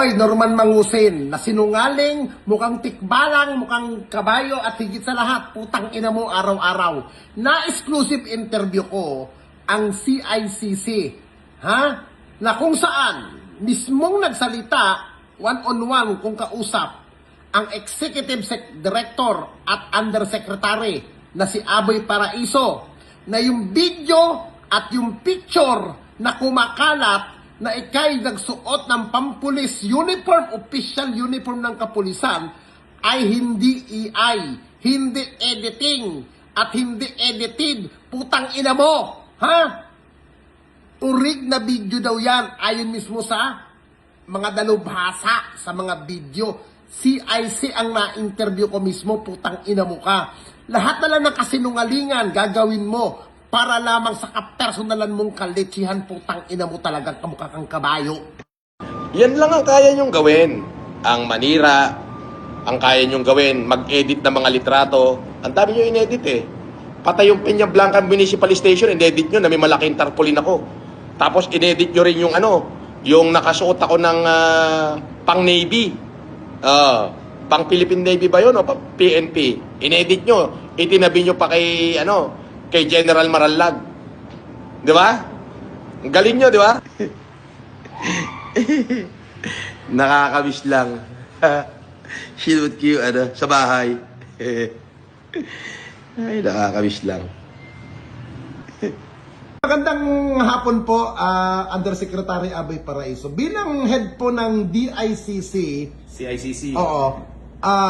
Hoy, Norman Mangusin, na sinungaling, mukhang tikbalang, mukhang kabayo, at higit sa lahat, putang ina mo araw-araw. Na-exclusive interview ko ang CICC, ha? Na kung saan, mismong nagsalita, one-on-one kung kausap, ang Executive Director at Undersecretary na si Aboy Paraiso, na yung video at yung picture na kumakalat na ikay nagsuot ng pampulis uniform, official uniform ng kapulisan, ay hindi AI, hindi editing, at hindi edited. Putang ina mo! Ha? Urig na video daw yan, ayon mismo sa mga dalubhasa sa mga video. CIC ang na-interview ko mismo, putang ina mo ka. Lahat na lang ng kasinungalingan gagawin mo para lamang sa kapersonalan mong kalitsihan, putang ina mo talagang kamukha kang kabayo. Yan lang ang kaya nyong gawin. Ang manira, ang kaya nyong gawin, mag-edit ng mga litrato. Ang dami nyo inedit eh. Patay yung Peña Blanca Municipal Station, inedit nyo na may malaking tarpaulin ako. Tapos inedit nyo rin yung yung nakasuot ako ng pang-Navy. Pang Philippine Navy ba yun o pang PNP? Inedit nyo, itinabi nyo pa kay General Marallag. Di ba? Ang galing nyo, di ba? Nakakamiss lang. Shoot you, sa bahay. Ay, nakakamiss lang. Magandang hapon po, Undersecretary Aboy Paraiso. Bilang head po ng DICC, CICC. oo,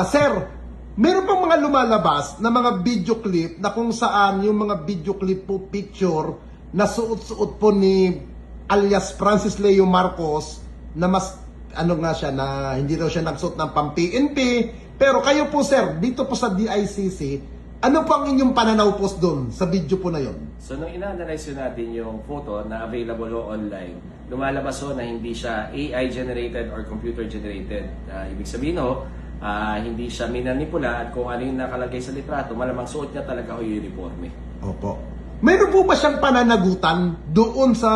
sir, meron pang mga lumalabas na mga video clip na kung saan yung mga video clip po, picture na suot-suot po ni alias Francis Leo Marcos na mas nga siya, na hindi daw siya nagsuot ng pang-PNP. Pero kayo po sir, dito po sa DICC, ano po ang inyong pananaw po doon sa video po na yon? So nung ina-analyze natin yung photo na available online, lumalabas na hindi siya AI generated or computer generated. Ibig sabihin hindi siya minanipula at kung ano yung nakalagay sa litrato, malamang suot niya talaga o uniforme. Opo. Mayroon po ba siyang pananagutan doon sa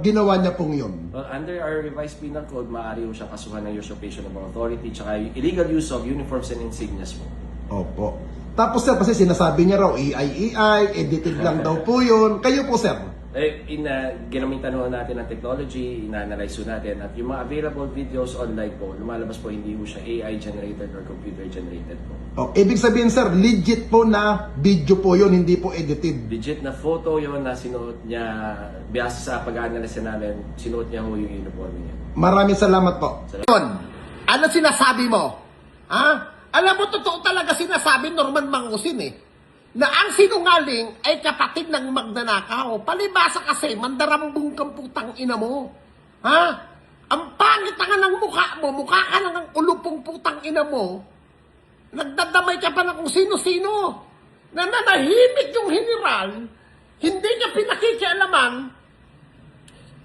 ginawa niya pong yun? Well, under our revised penal code, maaari po siyang kasuhan ng usurpation of authority tsaka illegal use of uniforms and insignias po. Opo. Tapos sir, kasi sinasabi niya raw AI, edited lang daw po yun. Kayo po sir? Ginamitan natin ng technology, ina-analyze natin at yung mga available videos online po, lumalabas po hindi po siya AI generated or computer generated po. Oh, ibig sabihin sir, legit po na video po yun, hindi po edited. Legit na photo yon na sinuot niya, base sa pag-analyze namin, sinuot niya ho yung uniform niya. Maraming salamat po. Yun, ano sinasabi mo? Ha? Alam mo, totoo talaga sinasabi Norman Mangusin na ang sinungaling ay kapatid ng magnanakaw. Palibasa kasi, mandarambong kang putang ina mo. Ha? Ang pangit nga ng mukha ka lang ng ulupong putang ina mo. Nagdadamay ka pa na kung sino-sino. Nananahimik yung general, hindi niya pinakikialaman.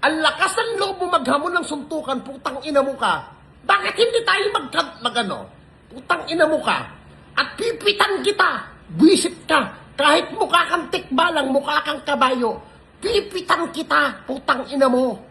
Ang lakas ng loob mo maghamon ng suntukan, putang ina mo ka. Bakit hindi tayo putang ina mo ka, at pipitan kita, buwisit ka, kahit mukha kang tikbalang, mukha kang kabayo, pipitan kita, putang ina mo.